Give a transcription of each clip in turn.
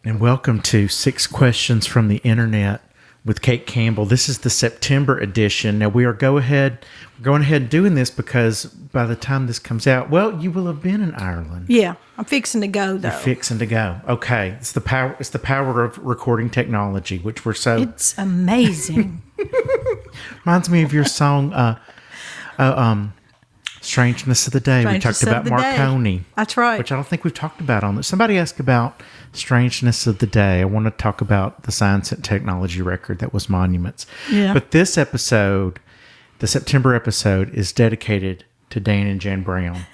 And welcome to 6 Questions from the Internet with Kate Campbell. This is the September edition. Now we're going ahead and doing this because by the time this comes out, well, you will have been in Ireland. Yeah, I'm fixing to go though. You're fixing to go. Okay, it's the power of recording technology, which we're so. It's amazing. Reminds me of your song, Strangeness of the Day. We talked about Marconi. That's right. Which I don't think we've talked about on this. Somebody asked about Strangeness of the Day. I want to talk about the science and technology record that was Monuments. Yeah. But this episode, the September episode, is dedicated to Dan and Jan Brown.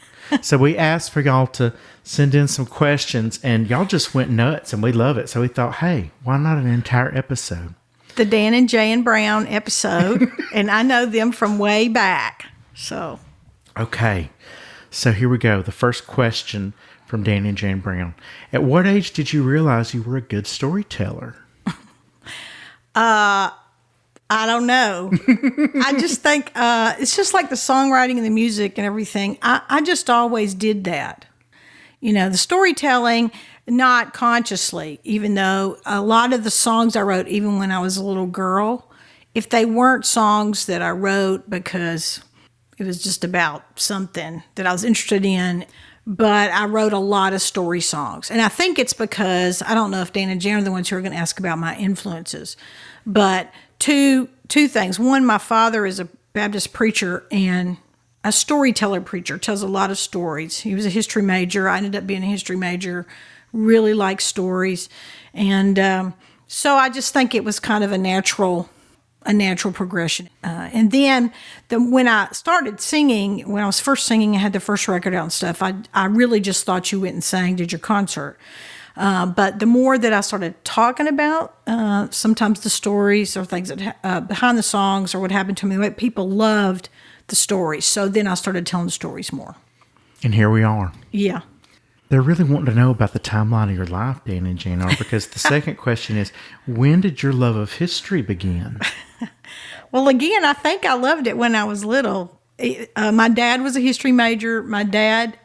So we asked for y'all to send in some questions, and y'all just went nuts, and we love it. So we thought, hey, why not an entire episode? The Dan and Jan Brown episode, and I know them from way back. So... Okay, so here we go. The first question from Dan and Jan Brown. At what age did you realize you were a good storyteller? I don't know. I just think it's just like the songwriting and the music and everything. I just always did that. You know, the storytelling, not consciously, even though a lot of the songs I wrote, even when I was a little girl, if they weren't songs that I wrote because... it was just about something that I was interested in, but I wrote a lot of story songs. And I think it's because, I don't know if Dan and Jan are the ones who are going to ask about my influences, but two things. One, my father is a Baptist preacher and a storyteller preacher, tells a lot of stories. He was a history major. I ended up being a history major, really like stories. And so I just think it was kind of a natural progression. And then when I started singing, when I was first singing, I had the first record out and stuff, I really just thought you went and sang, did your concert. But the more that I started talking about sometimes the stories or things that behind the songs or what happened to me, people loved the stories. So then I started telling the stories more. And here we are. Yeah. They're really wanting to know about the timeline of your life, Dan and Jan, because the second question is, when did your love of history begin? Well, again, I think I loved it when I was little. My dad was a history major. My dad,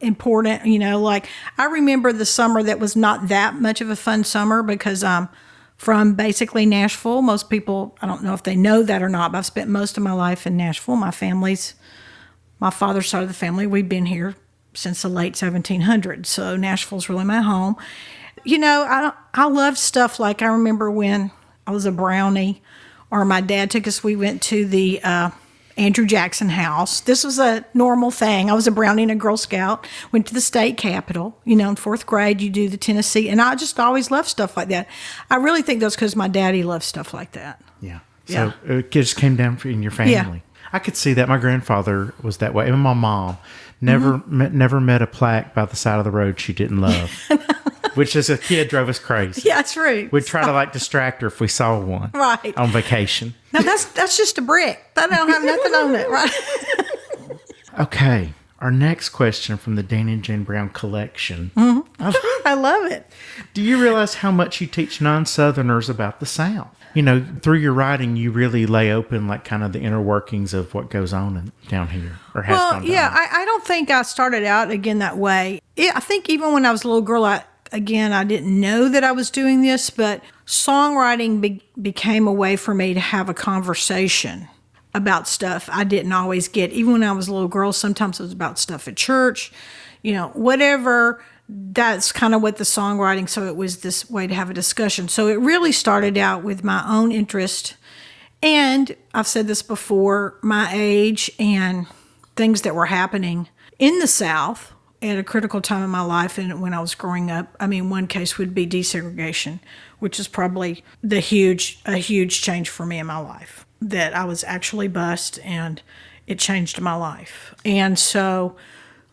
important, like I remember the summer that was not that much of a fun summer because I'm from basically Nashville. Most people, I don't know if they know that or not, but I've spent most of my life in Nashville. My father's side of the family, we've been here since the late 1700s. So Nashville's really my home. I loved stuff like I remember when I was a brownie, or my dad took us, we went to the Andrew Jackson house. This was a normal thing. I was a brownie and a Girl Scout, went to the state capitol. In fourth grade, you do the Tennessee. And I just always loved stuff like that. I really think that's because my daddy loved stuff like that. Yeah. So it just came down in your family. Yeah. I could see that. My grandfather was that way. And my mom never met a plaque by the side of the road she didn't love. Which as a kid drove us crazy. Yeah, that's right. We'd try to distract her if we saw one. Right. On vacation. Now that's just a brick. That don't have nothing on it, right? Okay. Our next question from the Dan and Jan Brown collection. Mm-hmm. I love it. Do you realize how much you teach non-Southerners about the South? Through your writing, you really lay open kind of the inner workings of what goes on down here or has gone down. Yeah, I don't think I started out again that way. I think even when I was a little girl, I didn't know that I was doing this, but songwriting became a way for me to have a conversation about stuff I didn't always get. Even when I was a little girl, sometimes it was about stuff at church, whatever. That's kind of what the songwriting, so it was this way to have a discussion. So it really started out with my own interest. And I've said this before, my age and things that were happening in the South at a critical time in my life and when I was growing up. I mean, one case would be desegregation, which is probably a huge change for me in my life, that I was actually bused and it changed my life. And so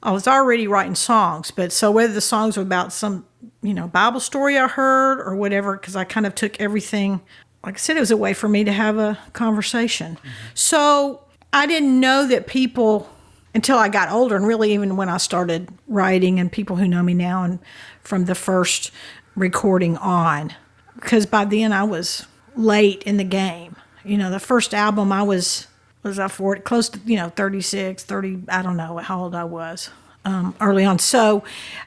I was already writing songs, but so whether the songs were about some, Bible story I heard or whatever, because I kind of took everything, like I said, it was a way for me to have a conversation. Mm-hmm. So I didn't know that people, until I got older, and really even when I started writing and people who know me now and from the first recording on, because by then I was late in the game. The first album I was I 40, close to, 36, 30, I don't know how old I was. early on. So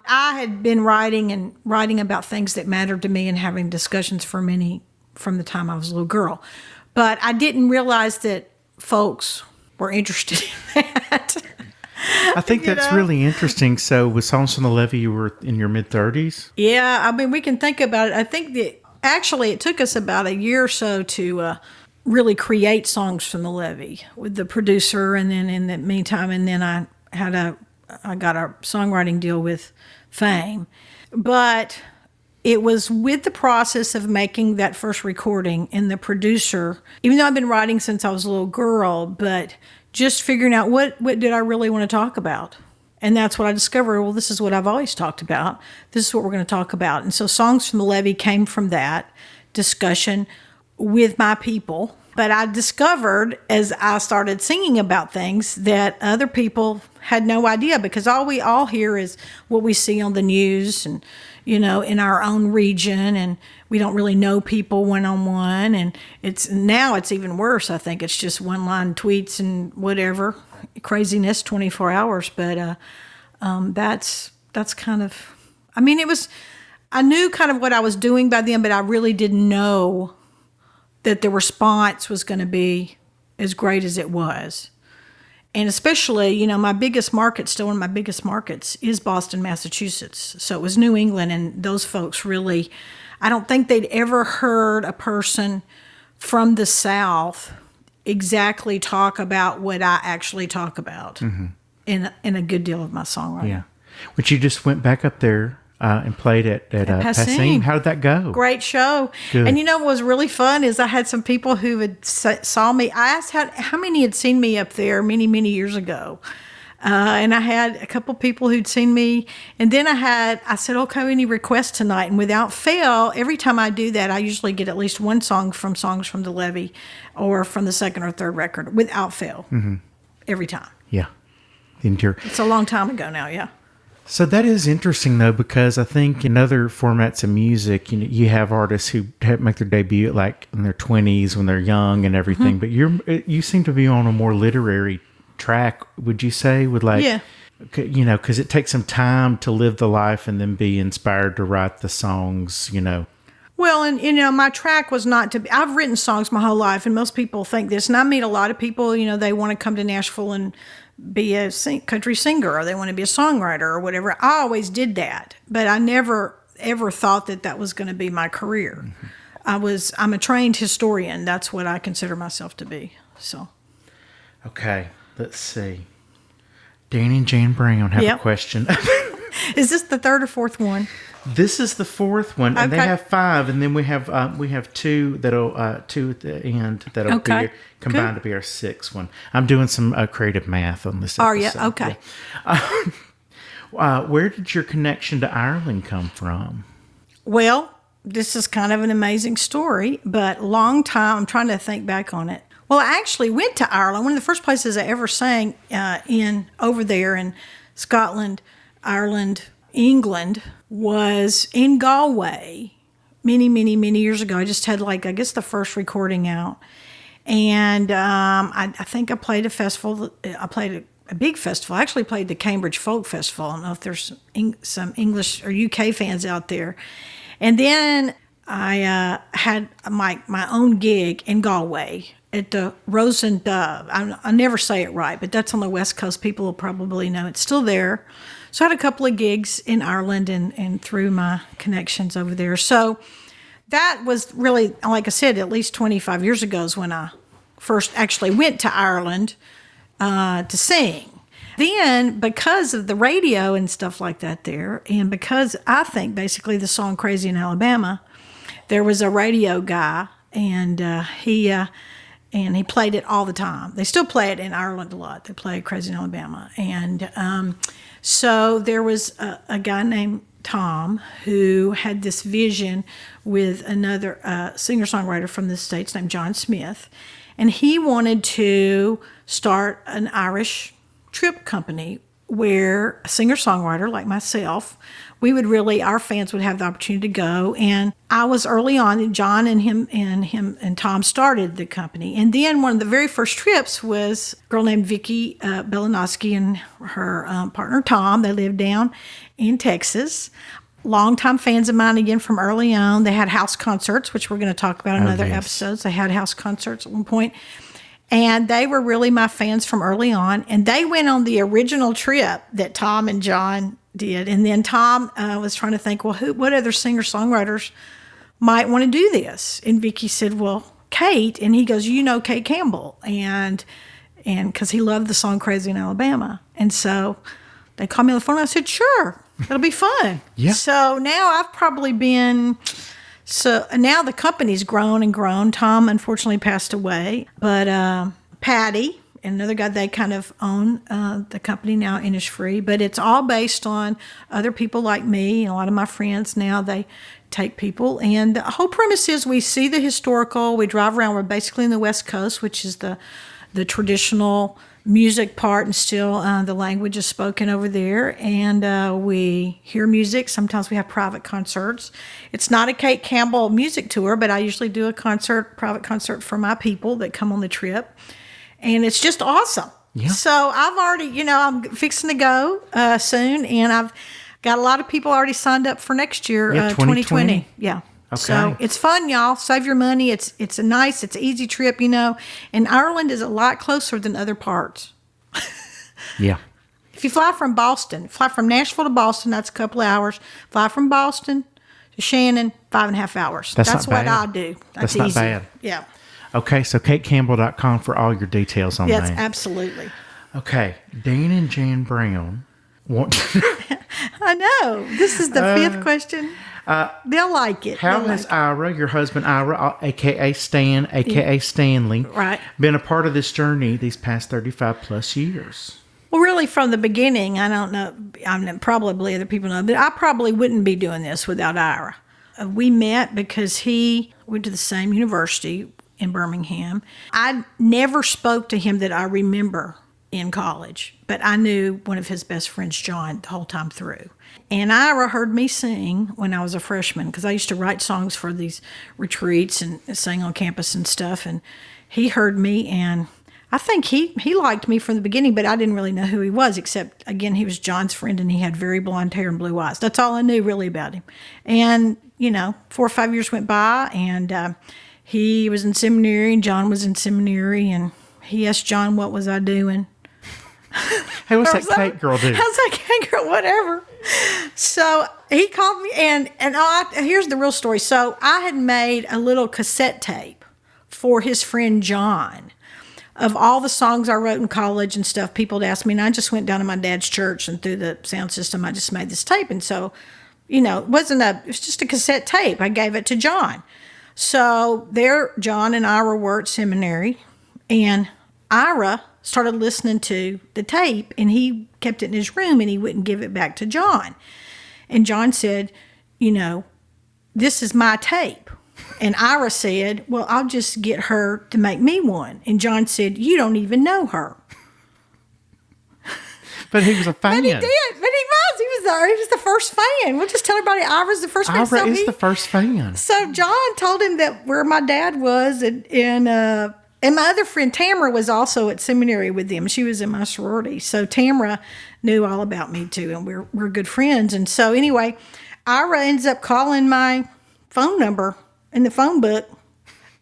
I had been writing about things that mattered to me and having discussions from the time I was a little girl. But I didn't realize that folks were interested in that. I think that's really interesting. So with Songs from the Levee, you were in your mid-30s? Yeah, I mean, we can think about it. I think that actually it took us about a year or so to really create Songs from the Levee with the producer, and then in the meantime, and then I got a songwriting deal with Fame. But it was with the process of making that first recording and the producer, even though I've been writing since I was a little girl, but just figuring out what did I really want to talk about. And that's what I discovered. Well, this is what I've always talked about. This is what we're going to talk about. And so Songs from the Levee came from that discussion with my people. But I discovered as I started singing about things that other people had no idea, because all we all hear is what we see on the news and, in our own region, and we don't really know people one-on-one. And now it's even worse. I think it's just one-line tweets and whatever craziness, 24 hours. But that's kind of, I mean, I knew kind of what I was doing by then, but I really didn't know that the response was going to be as great as it was. And especially, my biggest market, still one of my biggest markets, is Boston, Massachusetts. So it was New England, and those folks really, I don't think they'd ever heard a person from the South exactly talk about what I actually talk about in a good deal of my songwriting. Yeah. But you just went back up there and played at Passim. How did that go? Great show. Good. And what was really fun is I had some people who had saw me. I asked how many had seen me up there many, many years ago. And I had a couple people who'd seen me. And then I said, okay, any requests tonight? And without fail, every time I do that, I usually get at least one song from Songs from the Levee or from the second or third record, without fail. Mm-hmm. Every time. Yeah. It's a long time ago now, yeah. So that is interesting, though, because I think in other formats of music, you have artists who make their debut like in their 20s when they're young and everything. Mm-hmm. But you seem to be on a more literary track, would you say? With because it takes some time to live the life and then be inspired to write the songs, Well, and my track was not to be, I've written songs my whole life, and most people think this, and I meet a lot of people, they want to come to Nashville and be a country singer, or they want to be a songwriter or whatever. I always did that, but I never ever thought that was going to be my career. Mm-hmm. I'm a trained historian. That's what I consider myself to be. So, okay, let's see. Dan and Jan Brown have a question. Is this the third or fourth one? This is the fourth one, and they have 5, and then we have 2 2 at the end that'll be combined to be our 6th one. I'm doing some creative math on this episode. Are you? Okay. Where did your connection to Ireland come from? Well, this is kind of an amazing story, but long time. I'm trying to think back on it. Well, I actually went to Ireland. One of the first places I ever sang over there in Scotland, Ireland, England, was in Galway many, many, many years ago. I just had the first recording out. And I think I played a festival. I played a big festival. I actually played the Cambridge Folk Festival. I don't know if there's some English or UK fans out there. And then I had my own gig in Galway at the Rose and Dove. I never say it right, but that's on the West Coast. People will probably know it's still there. So I had a couple of gigs in Ireland and through my connections over there. So that was really, like I said, at least 25 years ago is when I first actually went to Ireland to sing. Then, because of the radio and stuff like that there, and because I think basically the song Crazy in Alabama, there was a radio guy, and he played it all the time. They still play it in Ireland a lot. They play Crazy in Alabama. And so there was a guy named Tom who had this vision with another singer-songwriter from the States named John Smith. And he wanted to start an Irish trip company where a singer-songwriter like myself, our fans would have the opportunity to go. And I was early on, John and Tom started the company. And then one of the very first trips was a girl named Vicki Belanoski and her partner Tom. They lived down in Texas. Longtime fans of mine, again, from early on. They had house concerts, which we're going to talk about in other episodes. They had house concerts at one point. And they were really my fans from early on. And they went on the original trip that Tom and John did. And then Tom was trying to think, well, what other singer-songwriters might want to do this? And Vicki said, well, Kate. And he goes, you know Kate Campbell. And because he loved the song Crazy in Alabama. And so they called me on the phone and I said, sure, it'll be fun. Yeah. So now I've probably been... So now the company's grown and grown. Tom unfortunately passed away, but Patty and another guy, they kind of own the company now, Innisfree. But it's all based on other people like me and a lot of my friends now. They take people, and the whole premise is we see the historical. We drive around. We're basically in the West Coast, which is the traditional music part, and still the language is spoken over there, and we hear music. Sometimes we have private concerts. It's not a Kate Campbell music tour, but I usually do a private concert for my people that come on the trip, and it's just awesome. Yeah. So I've already, I'm fixing to go soon, and I've got a lot of people already signed up for next year, 2020. Yeah. Okay. So it's fun, y'all. Save your money. It's it's an easy trip, And Ireland is a lot closer than other parts. Yeah. If you fly from Nashville to Boston, that's a couple of hours. Fly from Boston to Shannon, 5.5 hours. That's what I do. That's not easy. bad. Yeah. Okay, so katecampbell.com for all your details on that. Yes, absolutely. Okay, Dan and Jan Brown want I know. This is the fifth question. They'll like it. How has Ira, your husband Ira, a.k.a. Stan, a.k.a. Stanley, been a part of this journey these past 35 plus years? Well, really, from the beginning, I don't know. Probably other people know, but I probably wouldn't be doing this without Ira. We met because he went to the same university in Birmingham. I never spoke to him that I remember in college, but I knew one of his best friends, John, the whole time through. And Ira heard me sing when I was a freshman, because I used to write songs for these retreats and sing on campus and stuff. And he heard me, and I think he liked me from the beginning, but I didn't really know who he was, except, again, he was John's friend, and he had very blonde hair and blue eyes. That's all I knew really about him. And, 4 or 5 years went by, and he was in seminary, and John was in seminary, and he asked John, what was I doing? Hey, what's that Kate girl do? How's that Kate girl? Whatever. So he called me, and here's the real story. So I had made a little cassette tape for his friend John of all the songs I wrote in college and stuff. People would ask me, and I just went down to my dad's church, and through the sound system, I just made this tape. And so, it was just a cassette tape. I gave it to John. So there, John and Ira were at seminary, and Ira started listening to the tape, and he kept it in his room, and he wouldn't give it back to John. And John said, this is my tape. And Ira said, well, I'll just get her to make me one. And John said, you don't even know her. But he was a fan. But he did. But he was. He was the first fan. We'll just tell everybody Ira's the first fan. Ira is the first fan. So John told him that where my dad was, and my other friend Tamara was also at seminary with them. She was in my sorority. So Tamara knew all about me too, and we're good friends. And so anyway, Ira ends up calling my phone number in the phone book,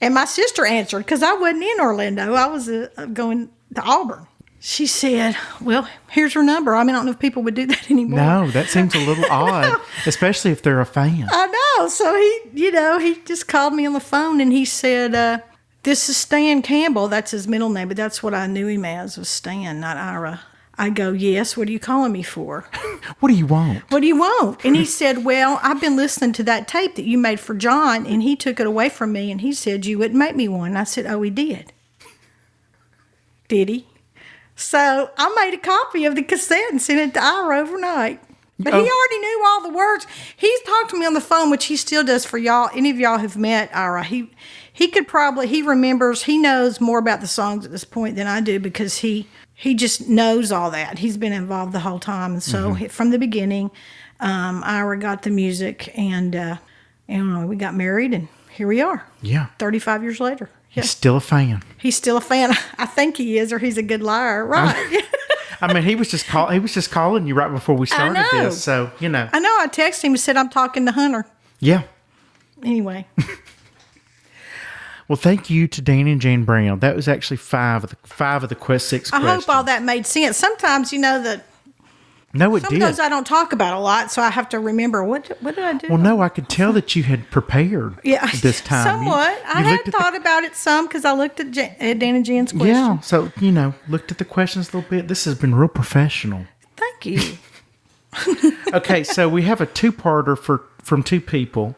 and my sister answered because I wasn't in Orlando. I was going to Auburn. She said, well, here's her number. I don't know if people would do that anymore. No, that seems a little odd, especially if they're a fan. I know. So he just called me on the phone, and he said, this is Stan Campbell. That's his middle name, but that's what I knew him as, was Stan, not Ira. I go, yes, what are you calling me for? What do you want? What do you want? And he said, well, I've been listening to that tape that you made for John, and he took it away from me, and he said you wouldn't make me one. And I said, oh, he did. Did he? So I made a copy of the cassette and sent it to Ira overnight. But he already knew all the words. He's talked to me on the phone, which he still does for y'all. Any of y'all who've met Ira, he knows more about the songs at this point than I do, because he he just knows all that. He's been involved the whole time. And so from the beginning, Ira got the music, and we got married, and here we are. Yeah. 35 years later. He's still a fan. He's still a fan. I think he is, or he's a good liar. Right. I mean, he was just calling you right before we started this. So, I know. I texted him and said, I'm talking to Hunter. Yeah. Anyway. Well, thank you to Dan and Jan Brown. That was actually five of the Quest 6 questions. I hope all that made sense. Sometimes, that No, it some did. of those I don't talk about a lot, so I have to remember, what did I do? Well, no, I could tell that you had prepared this time. Somewhat. I had thought about it some because I looked at Dan and Jan's questions. Yeah, so, looked at the questions a little bit. This has been real professional. Thank you. Okay, so we have a two-parter from two people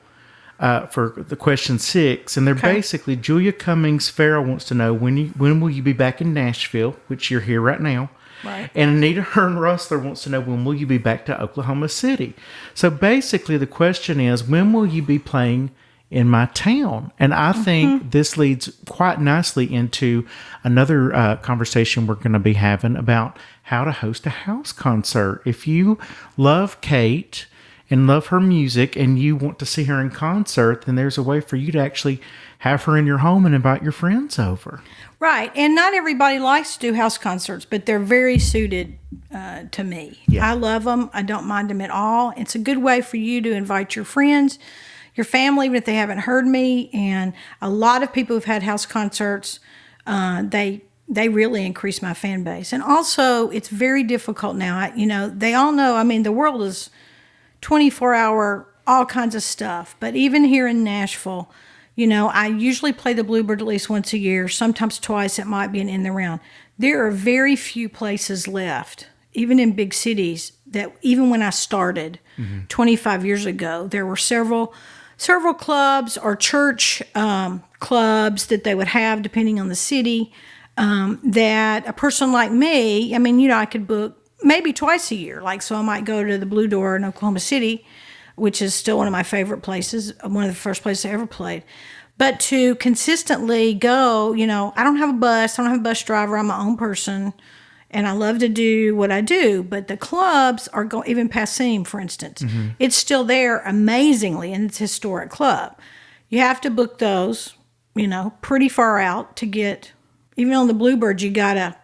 for the question 6, and they're basically, Julia Cummings Farrell wants to know, when will you be back in Nashville, which you're here right now? Right. And Anita Hearn Russler wants to know, when will you be back to Oklahoma City? So basically the question is, when will you be playing in my town? And I think this leads quite nicely into another conversation we're going to be having about how to host a house concert. If you love Kate and love her music and you want to see her in concert, then there's a way for you to actually have her in your home and invite your friends over. Right. And not everybody likes to do house concerts, but they're very suited to me. Yeah. I love them. I don't mind them at all. It's a good way for you to invite your friends, your family, even if they haven't heard me. And a lot of people who've had house concerts, they really increase my fan base. And also, it's very difficult now. They all know, the world is 24-hour, all kinds of stuff. But even here in Nashville, I usually play the Bluebird at least once a year, sometimes twice. It might be an in the round. There are very few places left, even in big cities, that even when I started 25 years ago, there were several clubs or church clubs that they would have, depending on the city, that a person like me, I could book maybe twice a year. So I might go to the Blue Door in Oklahoma City, which is still one of my favorite places, one of the first places I ever played. But to consistently go, I don't have a bus, I don't have a bus driver, I'm my own person, and I love to do what I do. But the clubs are going, even Passim, for instance, it's still there amazingly, and it's a historic club. You have to book those, pretty far out to get, even on the Bluebird, you gotta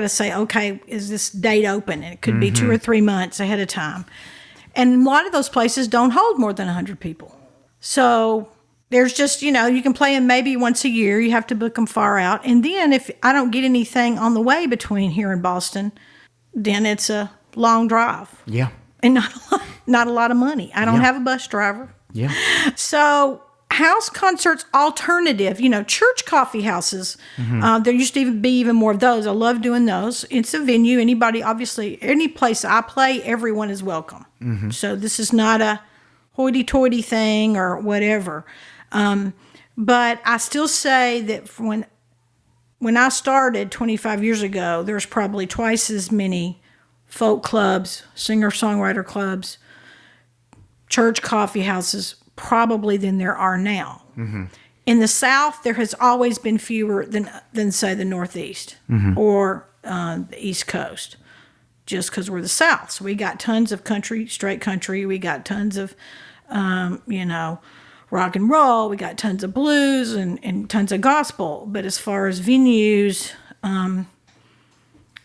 say, okay, is this date open? And it could be 2 or 3 months ahead of time. And a lot of those places don't hold more than 100 people. So there's just, you can play them maybe once a year. You have to book them far out. And then if I don't get anything on the way between here and Boston, then it's a long drive. Yeah. And not a lot of money. I don't have a bus driver. Yeah. So house concerts, alternative, church coffee houses. There used to be even more of those. I love doing those. It's a venue. Anybody, obviously, any place I play, everyone is welcome. So this is not a hoity-toity thing or whatever. But I still say that when I started 25 years ago, there's probably twice as many folk clubs, singer-songwriter clubs, church coffee houses, probably than there are now. In the South, there has always been fewer than say, the Northeast or the East Coast, just because we're the South. So we got tons of country, straight country. We got tons of, rock and roll. We got tons of blues and tons of gospel. But as far as venues,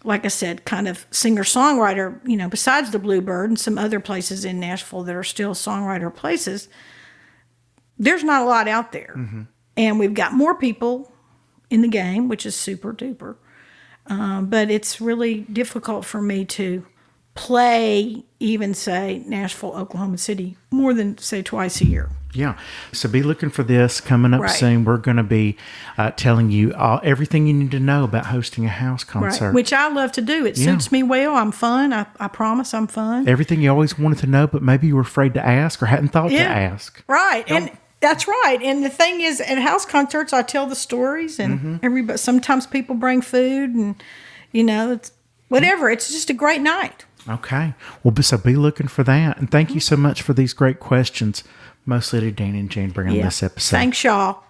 like I said, kind of singer-songwriter, besides the Bluebird and some other places in Nashville that are still songwriter places, there's not a lot out there. And we've got more people in the game, which is super duper. But it's really difficult for me to play even, say, Nashville, Oklahoma City, more than, say, twice a year. Yeah. So be looking for this coming up soon. We're going to be telling you everything you need to know about hosting a house concert. Right. Which I love to do. It suits me well. I'm fun. I promise I'm fun. Everything you always wanted to know, but maybe you were afraid to ask or hadn't thought to ask. Right. And that's right. And the thing is, at house concerts, I tell the stories, and everybody. Sometimes people bring food, and it's whatever. It's just a great night. Okay. Well, so be looking for that. And thank you so much for these great questions, mostly to Dan and Jane Brown this episode. Thanks, y'all.